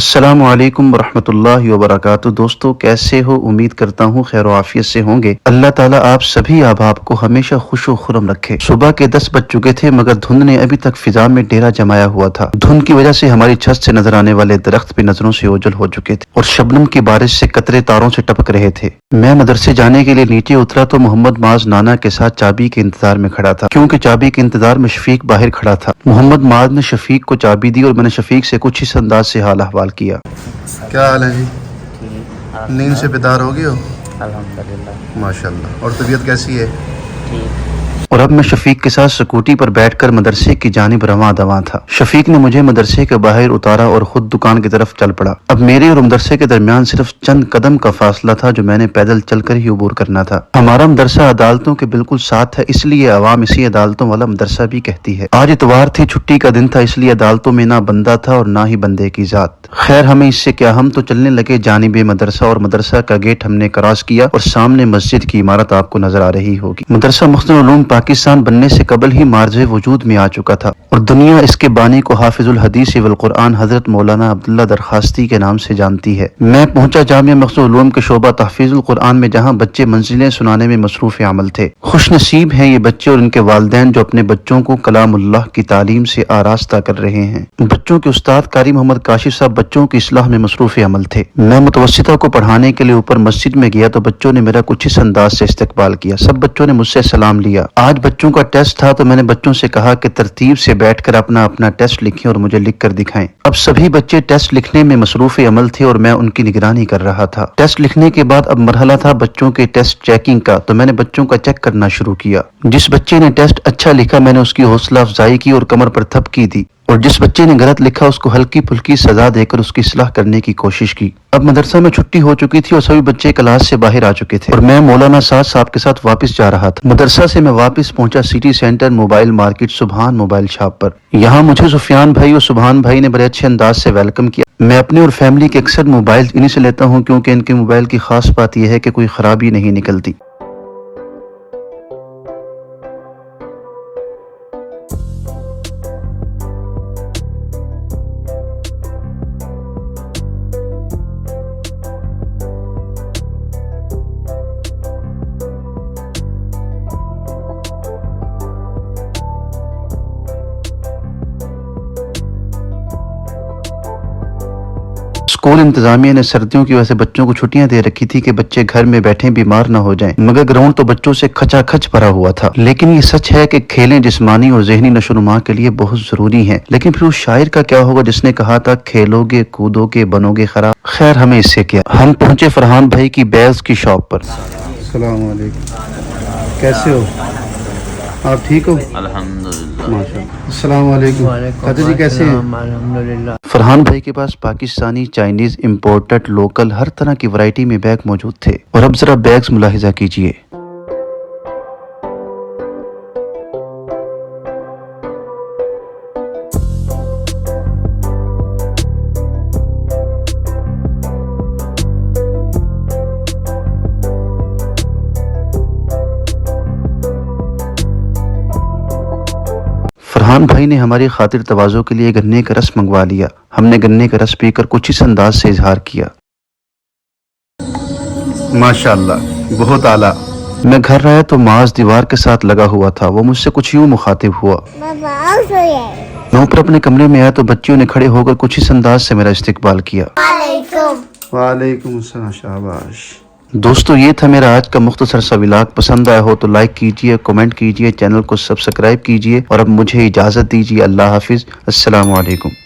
السلام علیکم ورحمۃ اللہ وبرکاتہ۔ دوستو کیسے ہو؟ امید کرتا ہوں خیر و عافیت سے ہوں گے۔ اللہ تعالیٰ آپ سبھی احباب کو ہمیشہ خوش و خرم رکھے۔ صبح کے 10 بج چکے تھے مگر دھند نے ابھی تک فضا میں ڈیرا جمایا ہوا تھا۔ دھند کی وجہ سے ہماری چھت سے نظر آنے والے درخت بھی نظروں سے اوجھل ہو چکے تھے اور شبنم کی بارش سے قطرے تاروں سے ٹپک رہے تھے۔ میں مدرسے جانے کے لیے نیچے اترا تو محمد معاذ نانا کے ساتھ چابی کے انتظار میں کھڑا تھا، کیونکہ چابی کے انتظار میں شفیق باہر کھڑا تھا۔ محمد معاذ نے شفیق کو چابی دی اور میں نے شفیق سے کچھ اس انداز سے حال احوال کیا۔ کیا حال ہے جی؟ نیند سے بیدار ہو گئے ہو؟ الحمدللہ ماشاءاللہ۔ اور طبیعت کیسی ہے؟ ٹھیک۔ اور اب میں شفیق کے ساتھ سکوٹی پر بیٹھ کر مدرسے کی جانب رواں دواں تھا۔ شفیق نے مجھے مدرسے کے باہر اتارا اور خود دکان کی طرف چل پڑا۔ اب میرے اور مدرسے کے درمیان صرف چند قدم کا فاصلہ تھا جو میں نے پیدل چل کر ہی عبور کرنا تھا۔ ہمارا مدرسہ عدالتوں کے بالکل ساتھ ہے، اس لیے عوام اسی عدالتوں والا مدرسہ بھی کہتی ہے۔ آج اتوار تھی، چھٹی کا دن تھا، اس لیے عدالتوں میں نہ بندہ تھا اور نہ ہی بندے کی ذات۔ خیر ہمیں اس سے کیا، ہم تو چلنے لگے جانب مدرسہ اور مدرسہ کا گیٹ ہم نے کراس کیا اور سامنے مسجد کی عمارت آپ کو نظر آ رہی ہوگی۔ مدرسہ مخزن علوم پاکستان بننے سے قبل ہی مارز وجود میں آ چکا تھا اور دنیا اس کے بانی کو حافظ الحدیث والقرآن حضرت مولانا عبداللہ درخواستی کے نام سے جانتی ہے۔ میں پہنچا جامعہ مخزن علوم کے شعبہ تحفیظ القرآن میں، جہاں بچے منزلیں سنانے میں مصروف عمل تھے۔ خوش نصیب ہیں یہ بچے اور ان کے والدین جو اپنے بچوں کو کلام اللہ کی تعلیم سے آراستہ کر رہے ہیں۔ بچوں کے استاد قاری محمد کاشف صاحب بچوں کی اصلاح میں مصروف عمل تھے۔ میں متوسطہ کو پڑھانے کے لیے اوپر مسجد میں گیا تو بچوں نے میرا کچھ اس انداز سے استقبال کیا۔ سب بچوں نے مجھ سے سلام لیا۔ آج بچوں کا ٹیسٹ تھا تو میں نے بچوں سے کہا کہ ترتیب سے بیٹھ کر اپنا ٹیسٹ لکھیں اور مجھے لکھ کر دکھائیں۔ اب سبھی بچے ٹیسٹ لکھنے میں مصروف عمل تھے اور میں ان کی نگرانی کر رہا تھا۔ ٹیسٹ لکھنے کے بعد اب مرحلہ تھا بچوں کے ٹیسٹ چیکنگ کا، تو میں نے بچوں کا چیک کرنا شروع کیا۔ جس بچے نے ٹیسٹ اچھا لکھا میں نے اس کی حوصلہ افزائی کی اور کمر پر تھپکی دی، اور جس بچے نے غلط لکھا اس کو ہلکی پھلکی سزا دے کر اس کی اصلاح کرنے کی کوشش کی۔ اب مدرسہ میں چھٹی ہو چکی تھی اور سبھی بچے کلاس سے باہر آ چکے تھے اور میں مولانا سعد صاحب کے ساتھ واپس جا رہا تھا۔ مدرسہ سے میں واپس پہنچا سٹی سینٹر موبائل مارکیٹ سبحان موبائل شاپ پر۔ یہاں مجھے سفیان بھائی اور سبحان بھائی نے بڑے اچھے انداز سے ویلکم کیا۔ میں اپنے اور فیملی کے اکثر موبائل انہی سے لیتا ہوں کیونکہ ان کے موبائل کی خاص بات یہ ہے کہ کوئی خرابی نہیں نکلتی۔ اسکول انتظامیہ نے سردیوں کی وجہ سے بچوں کو چھٹیاں دے رکھی تھی کہ بچے گھر میں بیٹھے بیمار نہ ہو جائیں، مگر گراؤنڈ تو بچوں سے کھچا کھچ بھرا ہوا تھا۔ لیکن یہ سچ ہے کہ کھیلیں جسمانی اور ذہنی نشو و نما کے لیے بہت ضروری ہیں، لیکن پھر اس شاعر کا کیا ہوگا جس نے کہا تھا کھیلو گے کودو گے بنو گے خراب۔ خیر ہمیں اس سے کیا۔ ہم پہنچے فرحان بھائی کی بیلز کی شاپ پر۔ السلام علیکم، کیسے ہو؟ آپ ٹھیک ہو؟ الحمدللہ۔ ماشاءاللہ۔ السلام علیکم، خطر جی کیسے ہیں؟ الحمدللہ۔ فرحان بھائی کے پاس پاکستانی، چائنیز، امپورٹڈ، لوکل ہر طرح کی ورائٹی میں بیگ موجود تھے۔ اور اب ذرا بیگز ملاحظہ کیجئے۔ فرحان بھائی نے ہماری خاطر تواضع کے لیے گنے کا رس منگوا لیا۔ ہم نے گنے کا رس پی کر کچھ اس انداز سے اظہار کیا۔ ماشاءاللہ، بہت اعلیٰ۔ میں گھر آیا تو معاذ دیوار کے ساتھ لگا ہوا تھا۔ وہ مجھ سے کچھ یوں مخاطب ہوا۔ میں اوپر اپنے کمرے میں آیا تو بچیوں نے کھڑے ہو کر کچھ اس انداز سے میرا استقبال کیا۔ وعلیکم السلام، شاباش۔ دوستو یہ تھا میرا آج کا مختصر سا ولاگ۔ پسند آیا ہو تو لائک کیجئے، کمنٹ کیجئے، چینل کو سبسکرائب کیجئے اور اب مجھے اجازت دیجئے۔ اللہ حافظ، السلام علیکم۔